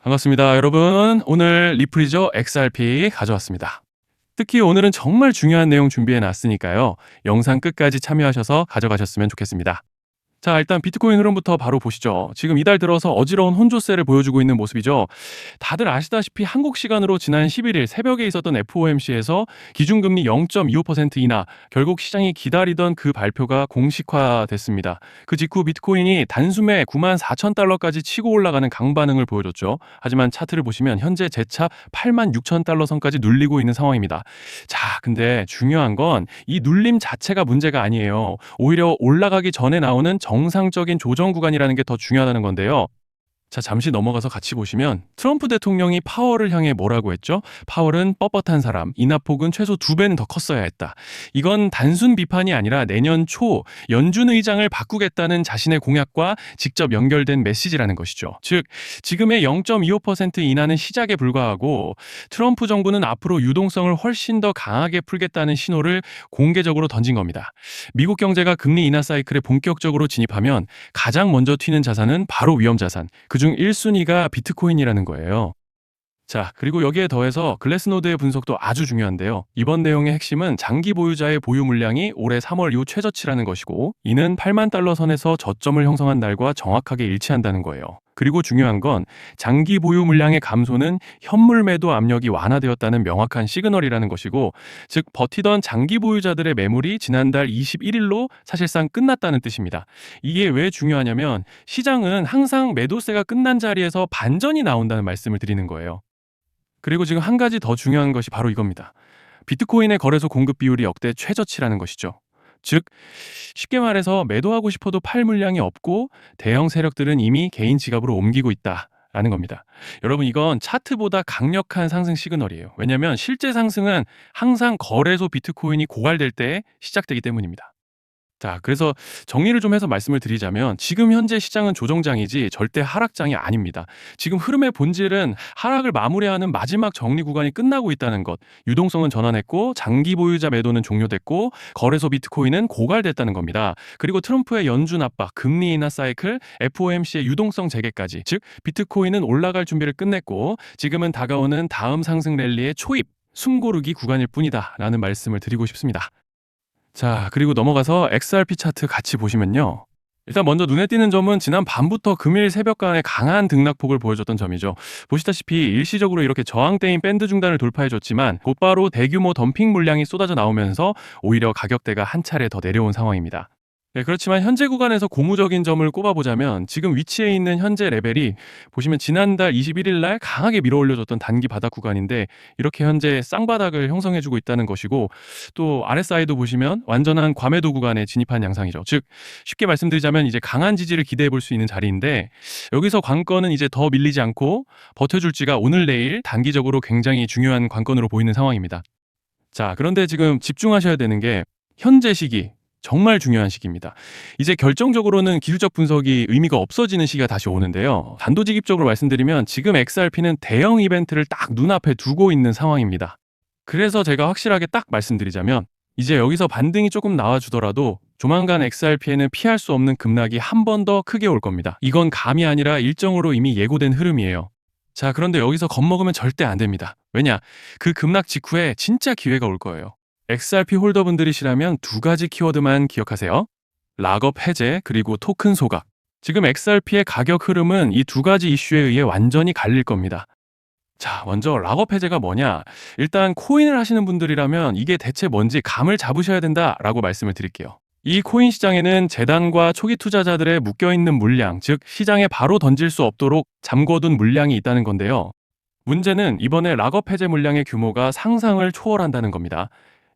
반갑습니다, 여러분. 오늘 리프리저 XRP 가져왔습니다. 특히 오늘은 정말 중요한 내용 준비해 놨으니까요. 영상 끝까지 참여하셔서 가져가셨으면 좋겠습니다. 자, 일단 비트코인 흐름부터 바로 보시죠. 지금 이달 들어서 어지러운 혼조세를 보여주고 있는 모습이죠. 다들 아시다시피 한국 시간으로 지난 11일 새벽에 있었던 FOMC에서 기준금리 0.25% 인하, 결국 시장이 기다리던 그 발표가 공식화됐습니다. 그 직후 비트코인이 단숨에 94,000달러까지 치고 올라가는 강반응을 보여줬죠. 하지만 차트를 보시면 현재 재차 86,000달러 선까지 눌리고 있는 상황입니다. 자, 근데 중요한 건 이 눌림 자체가 문제가 아니에요. 오히려 올라가기 전에 나오는 정상적인 조정 구간이라는 게 더 중요하다는 건데요. 자, 잠시 넘어가서 같이 보시면 트럼프 대통령이 파월을 향해 뭐라고 했죠? 파월은 뻣뻣한 사람, 인하폭은 최소 2배는 더 컸어야 했다. 이건 단순 비판이 아니라 내년 초 연준 의장을 바꾸겠다는 자신의 공약과 직접 연결된 메시지라는 것이죠. 즉, 지금의 0.25% 인하는 시작에 불과하고 트럼프 정부는 앞으로 유동성을 훨씬 더 강하게 풀겠다는 신호를 공개적으로 던진 겁니다. 미국 경제가 금리 인하 사이클에 본격적으로 진입하면 가장 먼저 튀는 자산은 바로 위험 자산. 그중 1순위가 비트코인이라는 거예요. 자, 그리고 여기에 더해서 글래스노드의 분석도 아주 중요한데요. 이번 내용의 핵심은 장기 보유자의 보유 물량이 올해 3월 이후 최저치라는 것이고, 이는 8만 달러 선에서 저점을 형성한 날과 정확하게 일치한다는 거예요. 그리고 중요한 건 장기 보유 물량의 감소는 현물 매도 압력이 완화되었다는 명확한 시그널이라는 것이고, 즉 버티던 장기 보유자들의 매물이 지난달 21일로 사실상 끝났다는 뜻입니다. 이게 왜 중요하냐면 시장은 항상 매도세가 끝난 자리에서 반전이 나온다는 말씀을 드리는 거예요. 그리고 지금 한 가지 더 중요한 것이 바로 이겁니다. 비트코인의 거래소 공급 비율이 역대 최저치라는 것이죠. 즉, 쉽게 말해서 매도하고 싶어도 팔 물량이 없고 대형 세력들은 이미 개인 지갑으로 옮기고 있다라는 겁니다. 여러분, 이건 차트보다 강력한 상승 시그널이에요. 왜냐하면 실제 상승은 항상 거래소 비트코인이 고갈될 때 시작되기 때문입니다. 자, 그래서 정리를 좀 해서 말씀을 드리자면 지금 현재 시장은 조정장이지 절대 하락장이 아닙니다. 지금 흐름의 본질은 하락을 마무리하는 마지막 정리 구간이 끝나고 있다는 것, 유동성은 전환했고 장기 보유자 매도는 종료됐고 거래소 비트코인은 고갈됐다는 겁니다. 그리고 트럼프의 연준 압박, 금리 인하 사이클, FOMC의 유동성 재개까지, 즉 비트코인은 올라갈 준비를 끝냈고 지금은 다가오는 다음 상승 랠리의 초입, 숨고르기 구간일 뿐이다 라는 말씀을 드리고 싶습니다. 자, 그리고 넘어가서 XRP 차트 같이 보시면요. 일단 먼저 눈에 띄는 점은 지난 밤부터 금일 새벽간의 강한 등락폭을 보여줬던 점이죠. 보시다시피 일시적으로 이렇게 저항대인 밴드 중단을 돌파해줬지만 곧바로 대규모 덤핑 물량이 쏟아져 나오면서 오히려 가격대가 한 차례 더 내려온 상황입니다. 네, 그렇지만 현재 구간에서 고무적인 점을 꼽아보자면 지금 위치해 있는 현재 레벨이 보시면 지난달 21일 날 강하게 밀어올려줬던 단기 바닥 구간인데 이렇게 현재 쌍바닥을 형성해주고 있다는 것이고, 또 RSI도 보시면 완전한 과매도 구간에 진입한 양상이죠. 즉 쉽게 말씀드리자면 이제 강한 지지를 기대해 볼 수 있는 자리인데, 여기서 관건은 이제 더 밀리지 않고 버텨줄지가 오늘 내일 단기적으로 굉장히 중요한 관건으로 보이는 상황입니다. 자, 그런데 지금 집중하셔야 되는 게 현재 시기, 정말 중요한 시기입니다. 이제 결정적으로는 기술적 분석이 의미가 없어지는 시기가 다시 오는데요. 단도직입적으로 말씀드리면 지금 XRP는 대형 이벤트를 딱 눈앞에 두고 있는 상황입니다. 그래서 제가 확실하게 딱 말씀드리자면 이제 여기서 반등이 조금 나와주더라도 조만간 XRP에는 피할 수 없는 급락이 한 번 더 크게 올 겁니다. 이건 감이 아니라 일정으로 이미 예고된 흐름이에요. 자, 그런데 여기서 겁먹으면 절대 안 됩니다. 왜냐? 그 급락 직후에 진짜 기회가 올 거예요. XRP 홀더분들이시라면 두 가지 키워드만 기억하세요. 락업 해제 그리고 토큰 소각. 지금 XRP의 가격 흐름은 이 두 가지 이슈에 의해 완전히 갈릴 겁니다. 자, 먼저 락업 해제가 뭐냐? 일단 코인을 하시는 분들이라면 이게 대체 뭔지 감을 잡으셔야 된다라고 말씀을 드릴게요. 이 코인 시장에는 재단과 초기 투자자들의 묶여있는 물량, 즉 시장에 바로 던질 수 없도록 잠궈둔 물량이 있다는 건데요. 문제는 이번에 락업 해제 물량의 규모가 상상을 초월한다는 겁니다.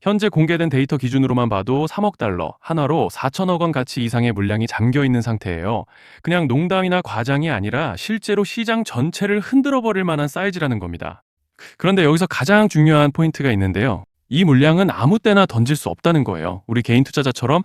현재 공개된 데이터 기준으로만 봐도 3억 달러, 하나로 4천억 원 가치 이상의 물량이 잠겨 있는 상태예요. 그냥 농담이나 과장이 아니라 실제로 시장 전체를 흔들어 버릴 만한 사이즈라는 겁니다. 그런데 여기서 가장 중요한 포인트가 있는데요. 이 물량은 아무 때나 던질 수 없다는 거예요. 우리 개인 투자자처럼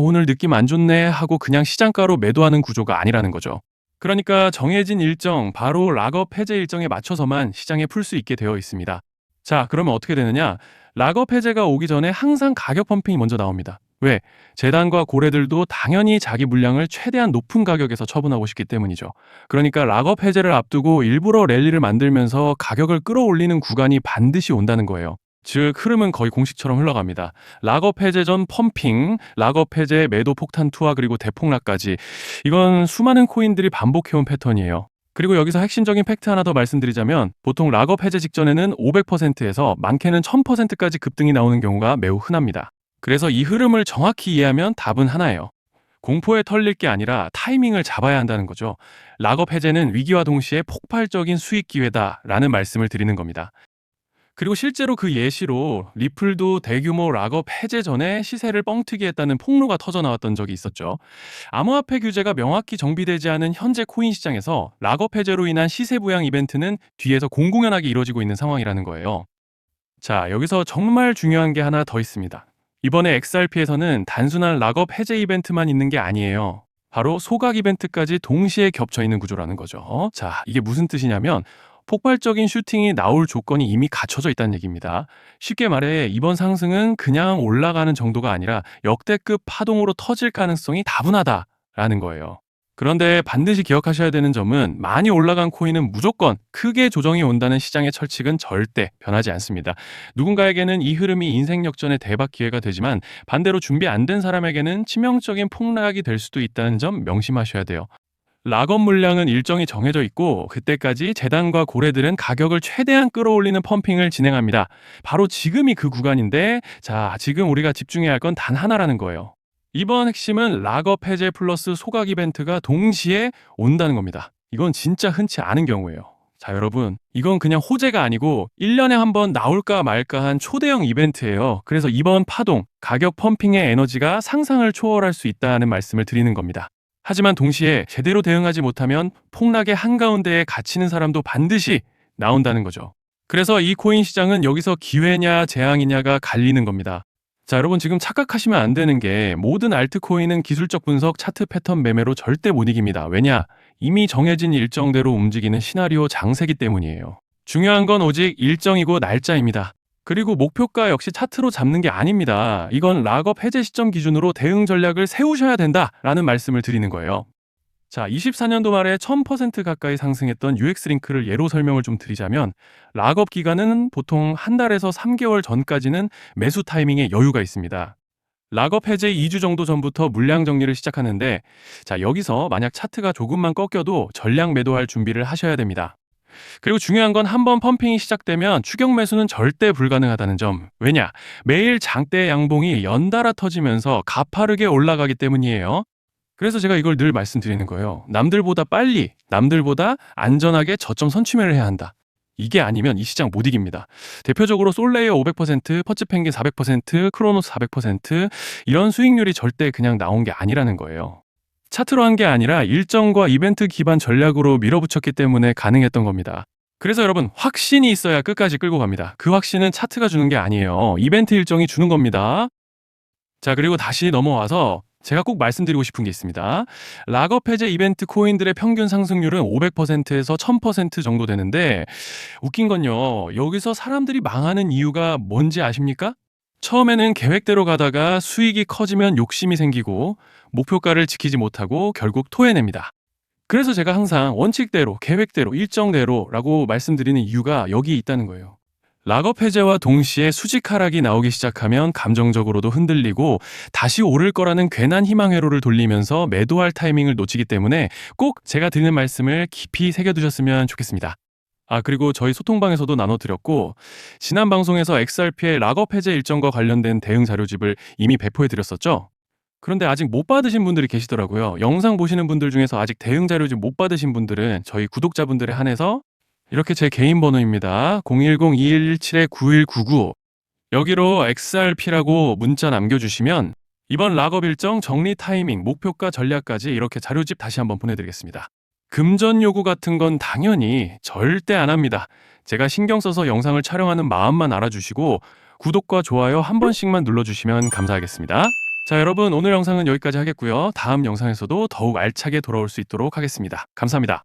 오늘 느낌 안 좋네 하고 그냥 시장가로 매도하는 구조가 아니라는 거죠. 그러니까 정해진 일정, 바로 락업 해제 일정에 맞춰서만 시장에 풀 수 있게 되어 있습니다. 자, 그러면 어떻게 되느냐? 락업 해제가 오기 전에 항상 가격 펌핑이 먼저 나옵니다. 왜? 재단과 고래들도 당연히 자기 물량을 최대한 높은 가격에서 처분하고 싶기 때문이죠. 그러니까 락업 해제를 앞두고 일부러 랠리를 만들면서 가격을 끌어올리는 구간이 반드시 온다는 거예요. 즉 흐름은 거의 공식처럼 흘러갑니다. 락업 해제 전 펌핑, 락업 해제 매도 폭탄 투하 그리고 대폭락까지 이건 수많은 코인들이 반복해온 패턴이에요. 그리고 여기서 핵심적인 팩트 하나 더 말씀드리자면 보통 락업 해제 직전에는 500%에서 많게는 1000%까지 급등이 나오는 경우가 매우 흔합니다. 그래서 이 흐름을 정확히 이해하면 답은 하나예요. 공포에 털릴 게 아니라 타이밍을 잡아야 한다는 거죠. 락업 해제는 위기와 동시에 폭발적인 수익 기회다라는 말씀을 드리는 겁니다. 그리고 실제로 그 예시로 리플도 대규모 락업 해제 전에 시세를 뻥튀기 했다는 폭로가 터져 나왔던 적이 있었죠. 암호화폐 규제가 명확히 정비되지 않은 현재 코인 시장에서 락업 해제로 인한 시세 부양 이벤트는 뒤에서 공공연하게 이루어지고 있는 상황이라는 거예요. 자, 여기서 정말 중요한 게 하나 더 있습니다. 이번에 XRP에서는 단순한 락업 해제 이벤트만 있는 게 아니에요. 바로 소각 이벤트까지 동시에 겹쳐 있는 구조라는 거죠. 자, 이게 무슨 뜻이냐면 폭발적인 슈팅이 나올 조건이 이미 갖춰져 있다는 얘기입니다. 쉽게 말해 이번 상승은 그냥 올라가는 정도가 아니라 역대급 파동으로 터질 가능성이 다분하다라는 거예요. 그런데 반드시 기억하셔야 되는 점은 많이 올라간 코인은 무조건 크게 조정이 온다는 시장의 철칙은 절대 변하지 않습니다. 누군가에게는 이 흐름이 인생 역전의 대박 기회가 되지만 반대로 준비 안 된 사람에게는 치명적인 폭락이 될 수도 있다는 점 명심하셔야 돼요. 락업 물량은 일정이 정해져 있고 그때까지 재단과 고래들은 가격을 최대한 끌어올리는 펌핑을 진행합니다. 바로 지금이 그 구간인데 자, 지금 우리가 집중해야 할 건 단 하나라는 거예요. 이번 핵심은 락업 해제 플러스 소각 이벤트가 동시에 온다는 겁니다. 이건 진짜 흔치 않은 경우예요. 자, 여러분, 이건 그냥 호재가 아니고 1년에 한 번 나올까 말까 한 초대형 이벤트예요. 그래서 이번 파동, 가격 펌핑의 에너지가 상상을 초월할 수 있다는 말씀을 드리는 겁니다. 하지만 동시에 제대로 대응하지 못하면 폭락의 한가운데에 갇히는 사람도 반드시 나온다는 거죠. 그래서 이 코인 시장은 여기서 기회냐 재앙이냐가 갈리는 겁니다. 자, 여러분 지금 착각하시면 안 되는 게 모든 알트코인은 기술적 분석, 차트 패턴 매매로 절대 못 이깁니다. 왜냐? 이미 정해진 일정대로 움직이는 시나리오 장세기 때문이에요. 중요한 건 오직 일정이고 날짜입니다. 그리고 목표가 역시 차트로 잡는 게 아닙니다. 이건 락업 해제 시점 기준으로 대응 전략을 세우셔야 된다라는 말씀을 드리는 거예요. 자, 24년도 말에 1000% 가까이 상승했던 UX링크를 예로 설명을 좀 드리자면 락업 기간은 보통 한 달에서 3개월 전까지는 매수 타이밍에 여유가 있습니다. 락업 해제 2주 정도 전부터 물량 정리를 시작하는데 자, 여기서 만약 차트가 조금만 꺾여도 전량 매도할 준비를 하셔야 됩니다. 그리고 중요한 건 한 번 펌핑이 시작되면 추격 매수는 절대 불가능하다는 점. 왜냐? 매일 장대 양봉이 연달아 터지면서 가파르게 올라가기 때문이에요. 그래서 제가 이걸 늘 말씀드리는 거예요. 남들보다 빨리, 남들보다 안전하게 저점 선취매를 해야 한다. 이게 아니면 이 시장 못 이깁니다. 대표적으로 솔레이어 500%, 퍼츠펭귄 400%, 크로노스 400% 이런 수익률이 절대 그냥 나온 게 아니라는 거예요. 차트로 한 게 아니라 일정과 이벤트 기반 전략으로 밀어붙였기 때문에 가능했던 겁니다. 그래서 여러분 확신이 있어야 끝까지 끌고 갑니다. 그 확신은 차트가 주는 게 아니에요. 이벤트 일정이 주는 겁니다. 자, 그리고 다시 넘어와서 제가 꼭 말씀드리고 싶은 게 있습니다. 락업 해제 이벤트 코인들의 평균 상승률은 500%에서 1000% 정도 되는데 웃긴 건요. 여기서 사람들이 망하는 이유가 뭔지 아십니까? 처음에는 계획대로 가다가 수익이 커지면 욕심이 생기고 목표가를 지키지 못하고 결국 토해냅니다. 그래서 제가 항상 원칙대로, 계획대로, 일정대로라고 말씀드리는 이유가 여기 있다는 거예요. 락업 해제와 동시에 수직 하락이 나오기 시작하면 감정적으로도 흔들리고 다시 오를 거라는 괜한 희망 회로를 돌리면서 매도할 타이밍을 놓치기 때문에 꼭 제가 드리는 말씀을 깊이 새겨두셨으면 좋겠습니다. 아, 그리고 저희 소통방에서도 나눠드렸고 지난 방송에서 XRP의 락업 해제 일정과 관련된 대응 자료집을 이미 배포해드렸었죠? 그런데 아직 못 받으신 분들이 계시더라고요. 영상 보시는 분들 중에서 아직 대응 자료집 못 받으신 분들은 저희 구독자분들에 한해서 이렇게 제 개인 번호입니다. 010-2117-9199 여기로 XRP라고 문자 남겨주시면 이번 락업 일정 정리 타이밍, 목표가 전략까지 이렇게 자료집 다시 한번 보내드리겠습니다. 금전 요구 같은 건 당연히 절대 안 합니다. 제가 신경 써서 영상을 촬영하는 마음만 알아주시고 구독과 좋아요 한 번씩만 눌러주시면 감사하겠습니다. 자, 여러분 오늘 영상은 여기까지 하겠고요. 다음 영상에서도 더욱 알차게 돌아올 수 있도록 하겠습니다. 감사합니다.